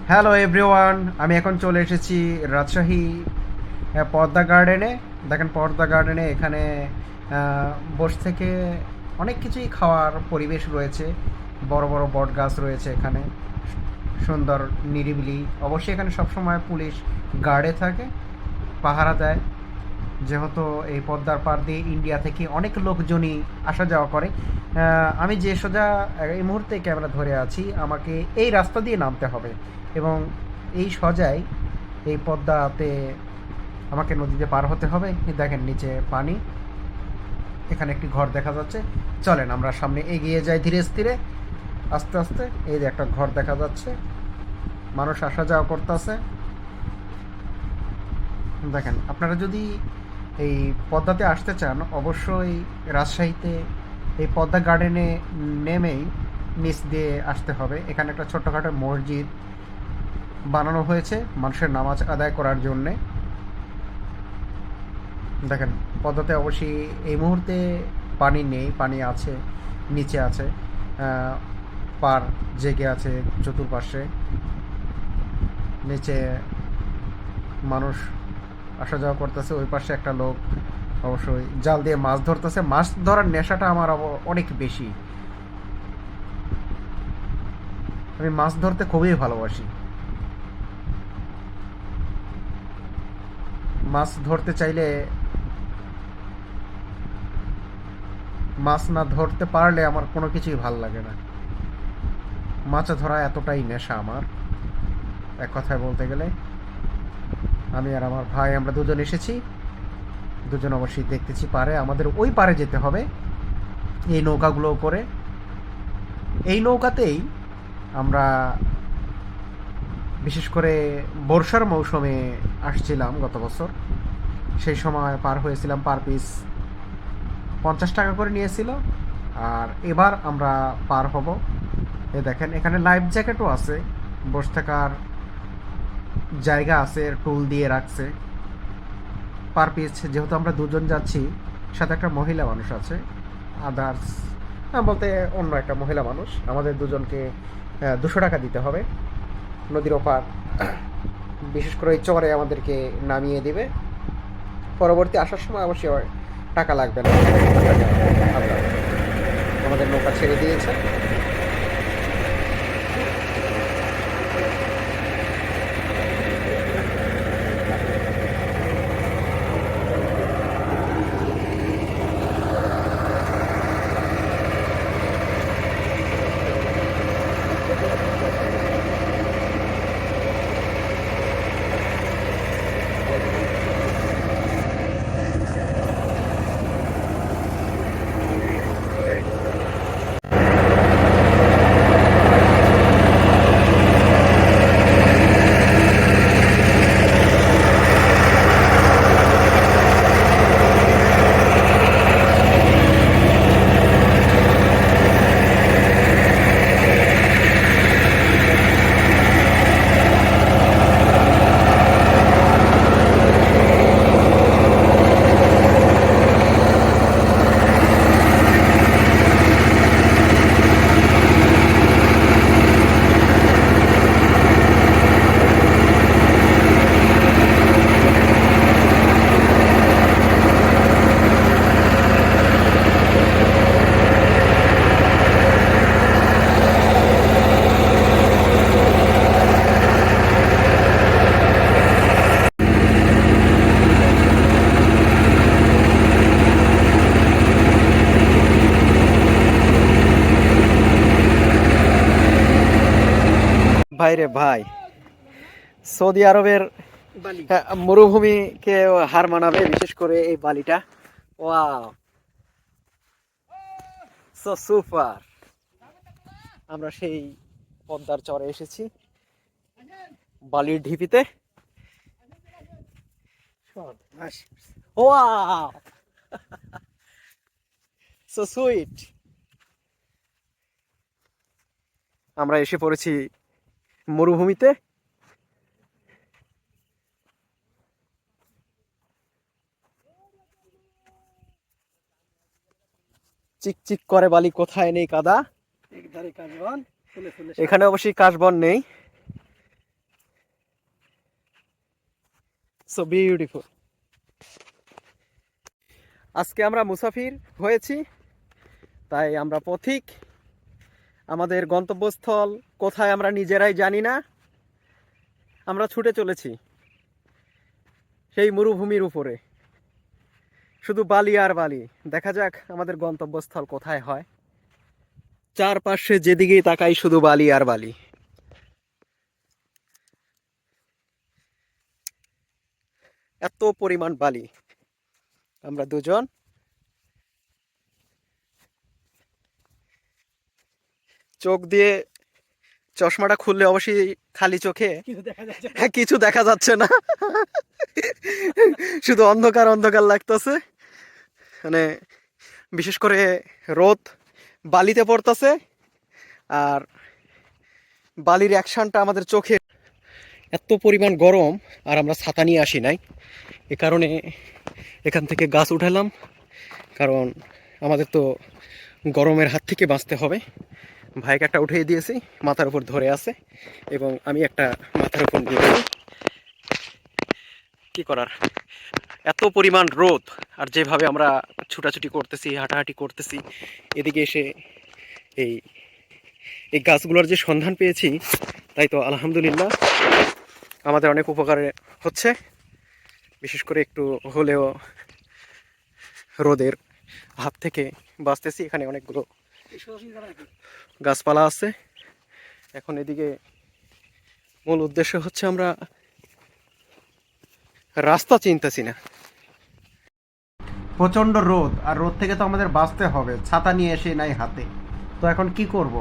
Hello everyone, আমি এখন চলে এসেছি রাজশাহী পদ্মা গার্ডেনে। দেখেন পদ্মা গার্ডেনে এখানে বসে থেকে অনেক কিছুই খাওয়ার পরিবেশ রয়েছে। বড় বড় বট গাছ রয়েছে এখানে, সুন্দর নিরিবিলি। অবশ্যই এখানে সবসময় পুলিশ গার্ডে থাকে, পাহারা দেয়, যেহেতু এই পদ্মার পাড় দিয়ে ইন্ডিয়া থেকে অনেক লোকজনই আসা যাওয়া করে। আমি যে সোজা এই মুহূর্তে ক্যামেরা ধরে আছি, আমাকে এই রাস্তা দিয়ে নামতে হবে এবং এই সজাই এই পদ্মাতে আমাকে নদীতে পার হতে হবে। এই দেখেন নিচে পানি, এখানে একটি ঘর দেখা যাচ্ছে। চলেন আমরা সামনে এগিয়ে যাই ধীরে ধীরে, আস্তে আস্তে। এই যে একটা ঘর দেখা যাচ্ছে, মানুষ আসা যাওয়া করতেছে। দেখেন আপনারা যদি এই পদ্মাতে আসতে চান, অবশ্যই রাজশাহীতে এই পদ্মা গার্ডেনে নেমেই নিচ দিয়ে আসতে হবে। এখানে একটা ছোট্টখাটো মসজিদ বানানো হয়েছে মানুষের নামাজ আদায় করার জন্যে। দেখেন পদ্মাতে অবশ্যই এই মুহূর্তে পানি নেই, পানি আছে, নিচে আছে। পার জেগে আছে চতুর্পাশে, নিচে মানুষ আসা যাওয়া করতেছে। ওই পাশে একটা লোক অবশ্যই জাল দিয়ে মাছ ধরতেছে। মাছ ধরার নেশাটা আমার অনেক বেশি, আমি মাছ ধরতে খুবই ভালোবাসি। মাছ ধরতে চাইলে, মাছ না ধরতে পারলে আমার কোনো কিছুই ভাল লাগে না। মাছ ধরা এতটাই নেশা আমার, এক কথায় বলতে গেলে। আমি আর আমার ভাই আমরা দুজন এসেছি, দুজন অবশ্যই দেখতেছি পারে। আমাদের ওই পারে যেতে হবে এই নৌকাগুলো করে। এই নৌকাতেই আমরা বিশেষ করে বর্ষার মৌসুমে আসছিলাম গত বছর। সেই সময় পার হয়েছিলাম, পার পিস 50 টাকা করে নিয়েছিল। আর এবার আমরা পার হব। এ দেখেন এখানে লাইফ জ্যাকেটও আছে, বসে থাকার জায়গা আছে, টুল দিয়ে রাখছে। পার পিস যেহেতু আমরা দুজন যাচ্ছি, সাথে একটা মহিলা মানুষ আছে, আদার্স বলতে অন্য একটা মহিলা মানুষ, আমাদের দুজনকে 200 টাকা দিতে হবে। নদীর ওপার, বিশেষ করে ওই চরে আমাদেরকে নামিয়ে দিবে। পরবর্তী আসার সময় অবশ্যই টাকা লাগবে না। আপনার আমাদের নৌকা ছেড়ে দিয়েছে। ভাই রে ভাই, সৌদি আরবের মরুভূমিকে হার মানাবে, বিশেষ করে এই বালিটা। Wow, so super. আমরা সেই পদ্মার চরে এসেছি, বালির ঢিপিতে। Wow, so sweet. আমরা এসে পড়েছি মরুভূমিতে। চিকচিক করে বালি, কোথায় নেই কাদা। এখানে অবশ্যই কাশবন নেই, সো বিউটিফুল। আজকে আমরা মুসাফির হয়েছি, তাই আমরা পথিক। আমাদের গন্তব্যস্থল কোথায় আমরা নিজেরাই জানি না। আমরা ছুটে চলেছি সেই মরুভূমির উপরে, শুধু বালি আর বালি। দেখা যাক আমাদের গন্তব্যস্থল কোথায় হয়। চারপাশে যেদিকেই তাকাই শুধু বালি আর বালি। এত পরিমাণ বালি। আমরা দুজন চোখ দিয়ে চশমাটা খুললে অবশ্যই খালি চোখে কিছু দেখা যাচ্ছে না, শুধু অন্ধকার অন্ধকার লাগতেছে। মানে বিশেষ করে রোদ বালিতে পড়তেছে, আর বালির অ্যাকশনটা আমাদের চোখে। এত পরিমাণ গরম, আর আমরা ছাতা নিয়ে আসি নাই। এ কারণে এখান থেকে গাছ উঠালাম, কারণ আমাদের তো গরমের হাত থেকে বাঁচতে হবে। ভাইকে একটা উঠিয়ে দিয়েছি, মাথার উপর ধরে আছে, এবং আমি একটা মাথার উপর দিয়ে দিয়েছি। কি করার, এত পরিমাণ রোদ, আর যেভাবে আমরা ছুটাছুটি করতেছি, হাঁটাহাঁটি করতেছি, এদিকে এসে এই এই গাছগুলোর যে সন্ধান পেয়েছি, তাই তো আলহামদুলিল্লাহ আমাদের অনেক উপকারে হচ্ছে। বিশেষ করে একটু হলেও রোদের হাত থেকে বাঁচতেছি। এখানে অনেকগুলো গাছপালা আছে। এখন এদিকে মূল উদ্দেশ্য হচ্ছে আমরা রাস্তা চিনতেছি না। প্রচণ্ড রোদ, আর রোদ থেকে তো আমাদের বাঁচতে হবে, ছাতা নিয়ে এসে নাই হাতে। তো এখন কি করব?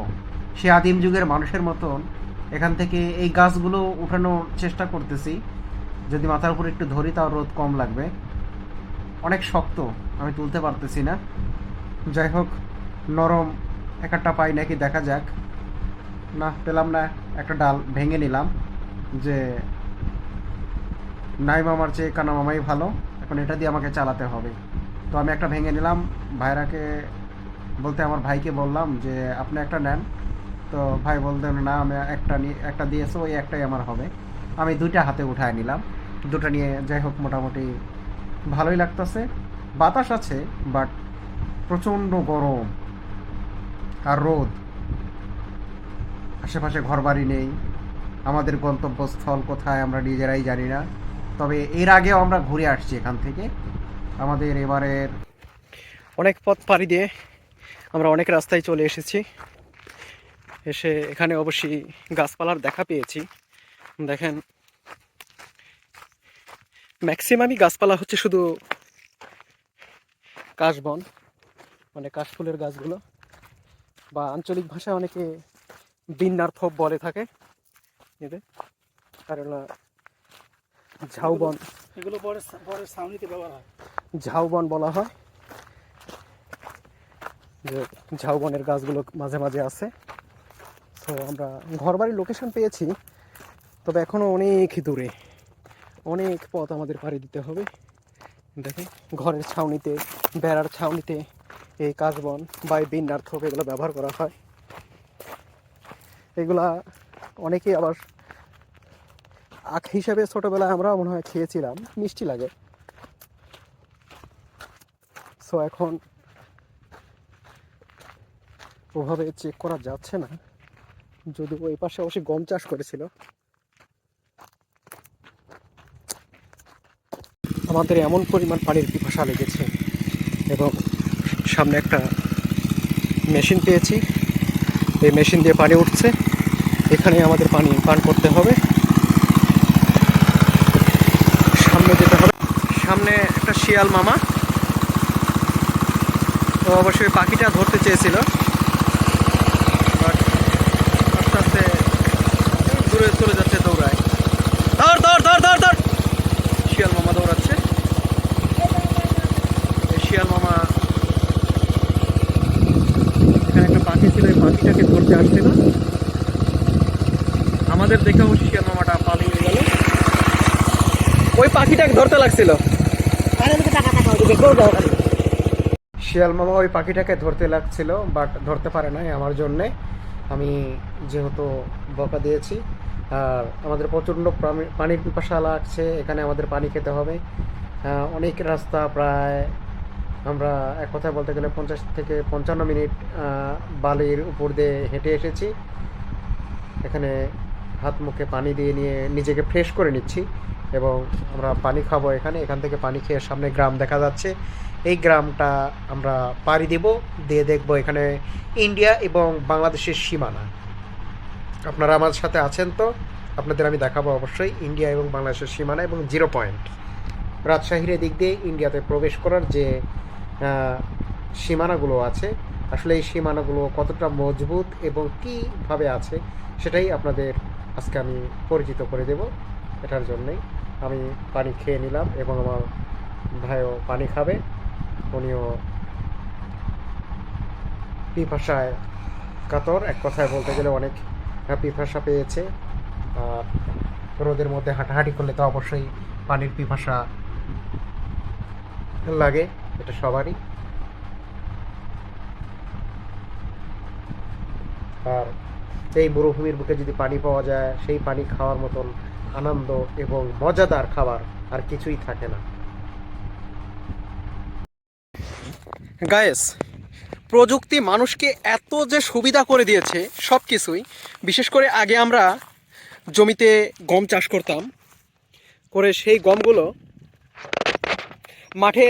সে আদিম যুগের মানুষের মতন এখান থেকে এই গাছগুলো উঠানোর চেষ্টা করতেছি। যদি মাথার উপর একটু ধরি তাও রোদ কম লাগবে। অনেক শক্ত, আমি তুলতে পারতেছি না। যাই হোক, নরম একটা পাই নাকি দেখা যাক। না পেলাম না, একটা ডাল ভেঙে নিলাম। যে নাই মামার চেয়ে কানা মামাই ভালো, এখন এটা দিয়ে আমাকে চালাতে হবে। তো আমি একটা ভেঙে নিলাম। ভাইরাকে বলতে আমার ভাইকে বললাম যে আপনি একটা নেন। তো ভাই বলতেন না, আমি একটা দিয়েছে, ওই একটাই আমার হবে। আমি দুইটা হাতে উঠায় নিলাম। দুটো নিয়ে যাই হোক মোটামুটি ভালোই লাগতেছে। বাতাস আছে, বাট প্রচণ্ড গরম আর রোদ। আশেপাশে ঘরবাড়ি নেই। আমাদের গন্তব্যস্থল কোথায় আমরা নিজেরাই জানি না। তবে এর আগেও আমরা ঘুরে আসছি এখান থেকে। আমাদের এবারের অনেক পথ পাড়ি দিয়ে আমরা অনেক রাস্তায় চলে এসেছি। এসে এখানে অবশ্যই গাছপালার দেখা পেয়েছি। দেখেন, ম্যাক্সিমামই গাছপালা হচ্ছে শুধু কাশবন, মানে কাশফুলের গাছগুলো, বা আঞ্চলিক ভাষায় অনেকে বিন্নার থোপ বলে থাকে এদের, আর হলো ঝাউবন। এগুলো পরে পরে ছাউনিতে ব্যবহার হয়। ঝাউবন বলা হয়, যে ঝাউবনের গাছগুলো মাঝে মাঝে আছে। তো আমরা ঘরবাড়ির লোকেশন পেয়েছি, তবে এখনও অনেক দূরে, অনেক পথ আমাদের পাড়ি দিতে হবে। দেখেন, ঘরের ছাউনিতে, বেড়ার ছাউনিতে এই কাশবন বা এই বিন্নার থোপ এগুলো ব্যবহার করা হয়। এগুলা অনেকেই আবার আখ হিসেবে ছোটোবেলায় আমরা মনে হয় খেয়েছিলাম, মিষ্টি লাগে। সো এখন ওভাবে চেক করা যাচ্ছে না, যদি ওই পাশে অবশ্যই গম চাষ করেছিল। আমাদের এমন পরিমাণ পানির পিপাসা লেগেছে, এবং সামনে একটা মেশিন পেয়েছি, এই মেশিন দিয়ে পানি উঠছে। এখানে আমাদের পানি পান করতে হবে। সামনে যেতে হবে। সামনে একটা শিয়াল মামা, ও অবশ্যই পাখিটা ধরতে চেয়েছিল, বাট আস্তে আস্তে দূরে চলে যাচ্ছে দৌড়ায়। ধর ধর ধর ধর ধর, শিয়াল মামা দৌড়াচ্ছে। এই শিয়াল মামা, এখানে একটা পাখি ছিল, এই পাখিটাকে ধরতে আসছিল। আমাদের দেখে অবশ্যই শিয়াল মামাটা পালিয়ে গেল। ওই পাখিটাকে ধরতে লাগছিল। শিয়াল মামা ওই পাখিটাকে ধরতে লাগছিল, বাট ধরতে পারে নাই আমার জন্যে। আমি যেহেতু বকা দিয়েছি, আর আমাদের প্রচণ্ড পানির পিপাসা লাগছে, এখানে আমাদের পানি খেতে হবে। অনেক রাস্তা, প্রায় আমরা এক কথায় বলতে গেলে 50 থেকে 55 মিনিট বালির উপর দিয়ে হেঁটে এসেছি। এখানে হাত মুখে পানি দিয়ে নিয়ে নিজেকে ফ্রেশ করে নিচ্ছি এবং আমরা পানি খাবো। এখান থেকে পানি খেয়ে সামনে গ্রাম দেখা যাচ্ছে। এই গ্রামটা আমরা পাড়ি দিব, দিয়ে দেখব এখানে ইন্ডিয়া এবং বাংলাদেশের সীমানা। আপনারা আমার সাথে আছেন তো? আপনাদের আমি দেখাবো অবশ্যই ইন্ডিয়া এবং বাংলাদেশের সীমানা এবং 0 পয়েন্ট। রাজশাহীর দিক দিয়ে ইন্ডিয়াতে প্রবেশ করার যে সীমানাগুলো আছে, আসলে এই সীমানাগুলো কতটা মজবুত এবং কীভাবে আছে সেটাই আপনাদের আজকে আমি পরিচিত করে দেব। এটার জন্যেই আমি পানি খেয়ে নিলাম এবং আমার ভাইও পানি খাবে। উনিও পিপাসায় কাতর, এক কথায় বলতে গেলে অনেক পিপাসা পেয়েছে। আর রোদের মধ্যে হাঁটাহাঁটি করলে তো অবশ্যই পানির পিপাসা লাগে, এটা সবারই। আর এই মরুভূমির বুকে যদি পানি পাওয়া যায়, সেই পানি খাওয়ার মতন আনন্দ এবং মজাদার খাবার আর কিছুই থাকে না। গায়েস, প্রযুক্তি মানুষকে এত যে সুবিধা করে দিয়েছে সব কিছুই। বিশেষ করে আগে আমরা জমিতে গম চাষ করতাম, করে সেই গমগুলো মাঠে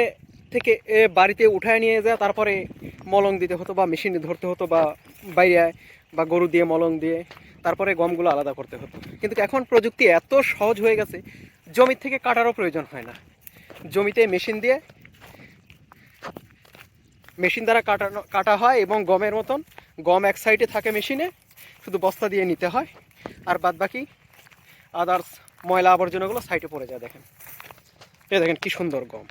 থেকে বাড়িতে উঠায় নিয়ে যায়, তারপরে মলং দিতে হতো বা মেশিনে ধরতে হতো বা বাইরে বা গরু দিয়ে মলং দিয়ে তারপরে গমগুলো আলাদা করতে হতো। কিন্তু এখন প্রযুক্তি এত সহজ হয়ে গেছে, জমি থেকে কাটারও প্রয়োজন হয় না। জমিতে মেশিন দ্বারা কাটা হয় এবং গমের মতন গম এক সাইডে থাকে মেশিনে, শুধু বস্তা দিয়ে নিতে হয়, আর বাদ বাকি আদার্স ময়লা আবর্জনাগুলো সাইডে পড়ে যায়। দেখেন, এই দেখেন কি সুন্দর গম।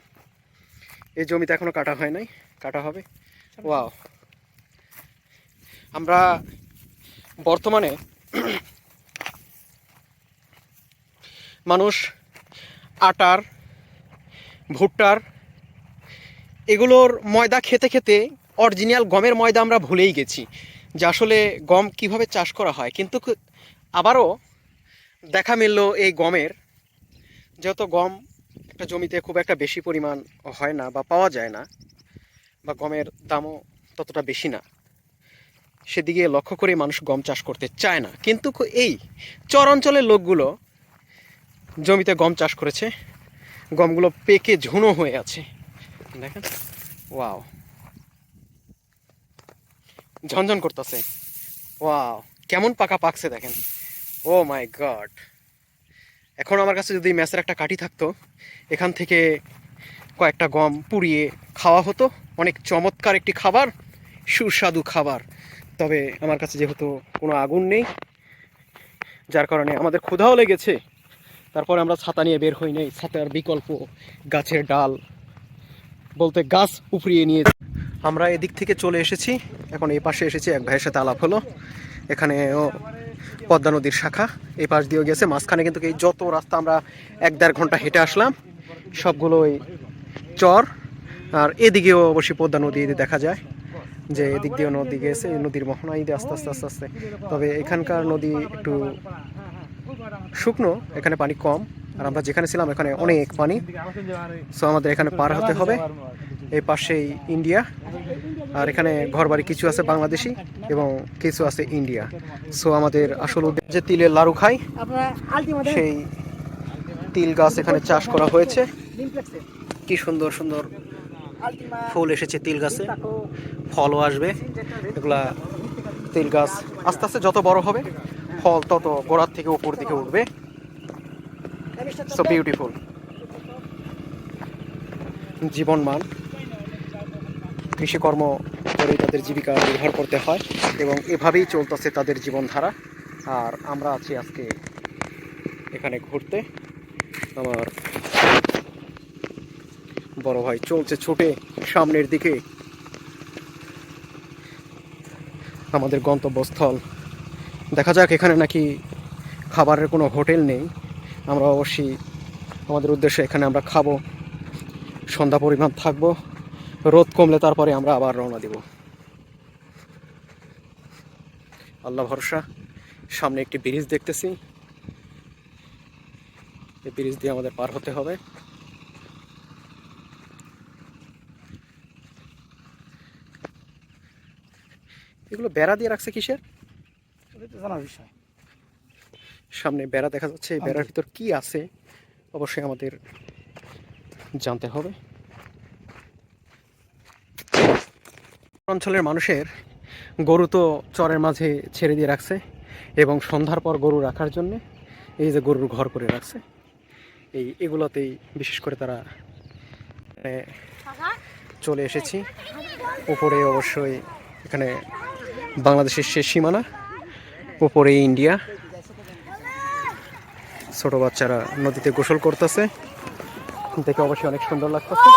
এই জমিতে এখনো কাটা হয় নাই, কাটা হবে। ওয়াও! আমরা বর্তমানে মানুষ আটার, ভুট্টার এগুলোর ময়দা খেতে খেতে অরিজিনাল গমের ময়দা আমরা ভুলেই গেছি যে আসলে গম কিভাবে চাষ করা হয়। কিন্তু আবারও দেখা মিলল এই গমের, যেহেতু গম একটা জমিতে খুব একটা বেশি পরিমাণ হয় না বা পাওয়া যায় না, বা গমের দামও ততটা বেশি না, সেদিকে লক্ষ্য করে মানুষ গম চাষ করতে চায় না। কিন্তু এই চর অঞ্চলের লোকগুলো জমিতে গম চাষ করেছে, গমগুলো পেকে ঝুনো হয়ে আছে। দেখেন, ওয়াও, ঝনঝন করতেছে। ওয়াও, কেমন পাকা পাকছে দেখেন। ও মাই গড! এখন আমার কাছে যদি ম্যাচের একটা কাঠি থাকতো, এখান থেকে কয়েকটা গম পুড়িয়ে খাওয়া হতো। অনেক চমৎকার একটি খাবার, সুস্বাদু খাবার। তবে আমার কাছে যেহেতু কোনো আগুন নেই, যার কারণে আমাদের ক্ষুধাও লেগেছে, তারপরে আমরা ছাতা নিয়ে বের হই নাই। ছাতার বিকল্প গাছের ডাল, বলতে গাছ উপড়িয়ে নিয়ে আমরা এদিক থেকে চলে এসেছি। এখন এই পাশে এসেছি, এক ভাইয়ের সাথে আলাপ হলো। এখানেও পদ্মা নদীর শাখা এই পাশ দিয়েও গেছে। মাঝখানে কিন্তু এই যত রাস্তা আমরা 1-1.5 ঘন্টা হেঁটে আসলাম, সবগুলোই চর। আর এদিকেও অবশ্যই পদ্মা নদী দেখা যায়, যে এদিক দিয়েও নদী গেছে, নদীর মোহনায় আস্তে আস্তে আস্তে আস্তে। তবে এখানকার নদী একটু শুকনো, এখানে পানি কম। আর আমরা যেখানে ছিলাম এখানে অনেক পানি, সো আমাদের এখানে পার হতে হবে। এই পাশেই ইন্ডিয়া, আর এখানে ঘরবাড়ি কিছু আছে বাংলাদেশি এবং কিছু আছে ইন্ডিয়া। সো আমাদের আসল উদ্দেশ্য যে তিলের লাড়ু খাই, সেই তিল গাছ এখানে চাষ করা হয়েছে। কি সুন্দর সুন্দর ফুল এসেছে তিল গাছে, ফলও আসবে। এগুলা তিল গাছ আস্তে আস্তে যত বড় হবে, ফল তত গোড়ার থেকে উপর দিকে উঠবে। So beautiful জীবনমান। কৃষিকর্ম করে তাদের জীবিকা নির্ভর করতে হয় এবং এভাবেই চলতেছে তাদের জীবনধারা। আর আমরা আছি আজকে এখানে ঘুরতে। আমার বড় ভাই চলছে ছুটে সামনের দিকে, আমাদের গন্তব্যস্থল। দেখা যাক, এখানে নাকি খাবারের কোনো হোটেল নেই। আমরা অবশ্যই আমাদের উদ্দেশ্যে এখানে আমরা খাবো, সন্ধ্যা পরিমাণ থাকবো, রোদ কমলে তারপরে আমরা আবার রওনা দেব। আল্লাহ ভরসা। সামনে একটি ব্রিজ দেখতেছি, এই ব্রিজ দিয়ে আমাদের পার হতে হবে। এগুলো বেড়া দিয়ে রাখছে কিসের? ওটা তো জানার বিষয়। সামনে বেড়া দেখা যাচ্ছে, এই বেড়ার ভিতর কি আছে অবশ্যই আমাদের জানতে হবে। অঞ্চলের মানুষের গরু তো চরের মাঝে ছেড়ে দিয়ে রাখছে এবং সন্ধ্যার পর গরু রাখার জন্য এই যে গরুর ঘর করে রাখছে, এগুলোতেই বিশেষ করে তারা চলে এসেছি। উপরে অবশ্যই এখানে বাংলাদেশের শেষ সীমানা, উপরে ইন্ডিয়া। ছোট বাচ্চারা নদীতে গোসল করতেছে, দেখে অবশ্যই অনেক সুন্দর লাগতেছে।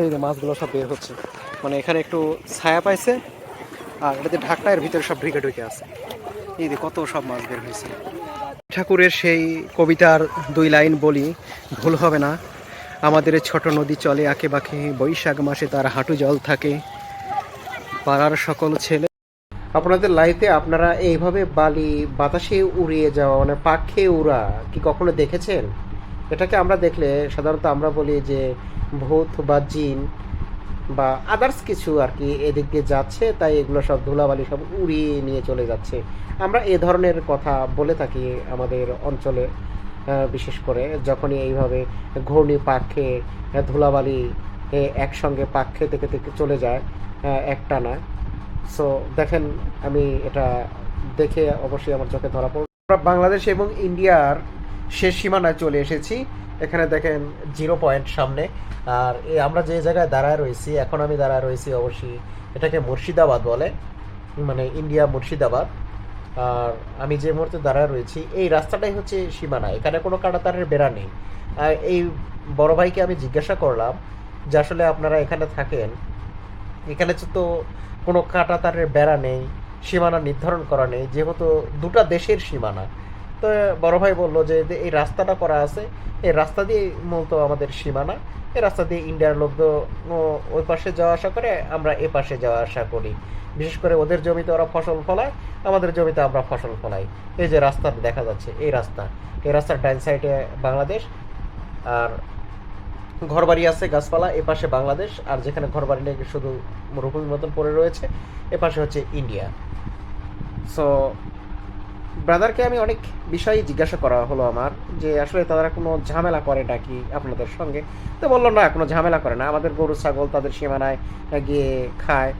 এই যে মাছগুলো সব বের হচ্ছে, মানে এখানে একটু ছায়া পাইছে আর এটাতে ঢাকনা, এর ভিতরে সব ঢুকে আছে। এই যে কত সব মাছ বের হয়েছে। ঠাকুরের সেই কবিতার 2 লাইন বলি, ভুল হবে না। আমাদের ছোট নদী চলে আঁকে বাঁকে, বৈশাখ মাসে তার হাঁটু জল থাকে, পাড়ার সকল ছেলে। আপনাদের লাইফে আপনারা এইভাবে বালি বাতাসে উড়িয়ে যাওয়া, মানে পাক খেয়ে উড়া কি কখনো দেখেছেন? এটাকে আমরা দেখলে সাধারণত আমরা বলি যে ভূত বা জিন বা আদার্স কিছু আর কি এদিক দিয়ে যাচ্ছে, তাই এগুলো সব ধুলাবালি সব উড়িয়ে নিয়ে চলে যাচ্ছে। আমরা এ ধরনের কথা বলে থাকি আমাদের অঞ্চলে, বিশেষ করে যখনই এইভাবে ঘূর্ণি পাক খেয়ে ধুলাবালি একসঙ্গে পাক খেতে খেতে চলে যায় একটানা। সো দেখেন, আমি এটা দেখে অবশ্যই আমার চোখে ধরা পড়ল। আমরা বাংলাদেশ এবং ইন্ডিয়ার শেষ সীমানায় চলে এসেছি। এখানে দেখেন 0 পয়েন্ট সামনে, আর আমরা যে জায়গায় দাঁড়ায় রয়েছি, এখন আমি দাঁড়ায় রয়েছি অবশ্যই এটাকে মুর্শিদাবাদ বলে, মানে ইন্ডিয়া মুর্শিদাবাদ। আর আমি যে মুহূর্তে দাঁড়ায় রয়েছি এই রাস্তাটাই হচ্ছে সীমানা, এখানে কোনো কাঁটাতারের বেড়া নেই। আর এই বড় ভাইকে আমি জিজ্ঞাসা করলাম যে আসলে আপনারা এখানে থাকেন, এখানে তো কোনো কাঁটাতারের বেড়া নেই, সীমানা নির্ধারণ করা নেই, যেহেতু দুটো দেশের সীমানা। তো বড় ভাই বললো যে এই রাস্তাটা করা আছে, এই রাস্তা দিয়ে মূলত আমাদের সীমানা, এই রাস্তা দিয়ে ইন্ডিয়ার লোক তো ওই পাশে যাওয়া আসা করে, আমরা এ পাশে যাওয়া আসা করি। বিশেষ করে ওদের জমিতে ওরা ফসল ফলায়, আমাদের জমিতে আমরা ফসল ফলাই। এই যে রাস্তাটা দেখা যাচ্ছে, এই রাস্তার ডাইন সাইডে বাংলাদেশ, আর ঘরবাড়ি আছে গাছপালা, এপাশে বাংলাদেশ, আর যেখানে ঘরবাড়ি নেই শুধু মরুভূমির মতন পড়ে রয়েছে এপাশে হচ্ছে ইন্ডিয়া। সো ব্রাদারকে আমি অনেক বিষয় জিজ্ঞাসা করা হলো আমার, যে আসলে তারা কোনো ঝামেলা করে নাকি আপনাদের সঙ্গে। তো বললো না, কোনো ঝামেলা করে না, আমাদের গরু ছাগল তাদের সীমানায় গিয়ে খায়,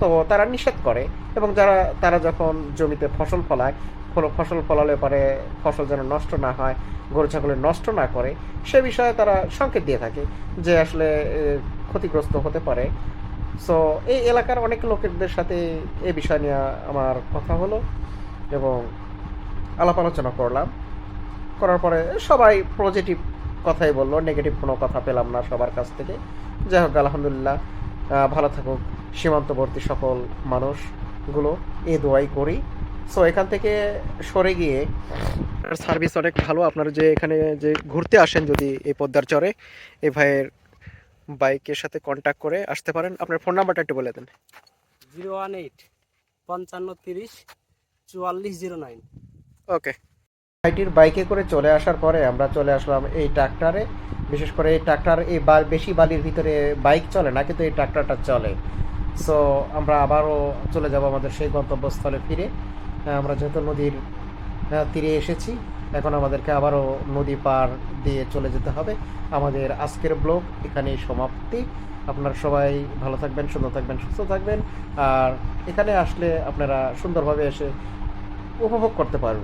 তো তারা নিষেধ করে। এবং তারা যখন জমিতে ফসল ফলায়, ফসল ফলালে পরে ফসল যেন নষ্ট না হয়, গরু ছাগলের নষ্ট না করে, সে বিষয়ে তারা সংকেত দিয়ে থাকে যে আসলে ক্ষতিগ্রস্ত হতে পারে। সো এই এলাকার অনেক লোকেদের সাথে এই বিষয় নিয়ে আমার কথা হলো এবং আলাপ আলোচনা করার পরে সবাই পজিটিভ কথাই বললো, নেগেটিভ কোনো কথা পেলাম না সবার কাছ থেকে। যাই হোক, আলহামদুলিল্লাহ, ভালো থাকুক সীমান্তবর্তী সকল মানুষগুলো, এই দোয়াই করি। সো এখান থেকে সরে গিয়ে সার্ভিস অনেক ভালো। আপনারা যে এখানে যে ঘুরতে আসেন, যদি এই পদ্মার চরে, এই ভাইয়ের বাইকের সাথে কন্ট্যাক্ট করে আসতে পারেন। আপনার ফোন নাম্বারটা একটু বলে দেন। 018 55 30 44 09। ওকে। আইটির বাইকে করে চলে আসার পরে আমরা চলে আসলাম এই ট্রাক্টরে। বিশেষ করে এই ট্রাক্টর, এই বেশি বালির ভিতরে বাইক চলে না, কিন্তু এই ট্রাক্টরটা চলে। সো আমরা আবারও চলে যাব আমাদের সেই গন্তব্যস্থলে ফিরে। আমরা যেহেতু নদীর তীরে এসেছি, এখন আমাদেরকে আবারও নদী পার দিয়ে চলে যেতে হবে। আমাদের আজকের ব্লগ এখানেই সমাপ্তি। আপনারা সবাই ভালো থাকবেন, সুন্দর থাকবেন, সুস্থ থাকবেন। আর এখানে আসলে আপনারা সুন্দরভাবে এসে উপভোগ করতে পারবেন।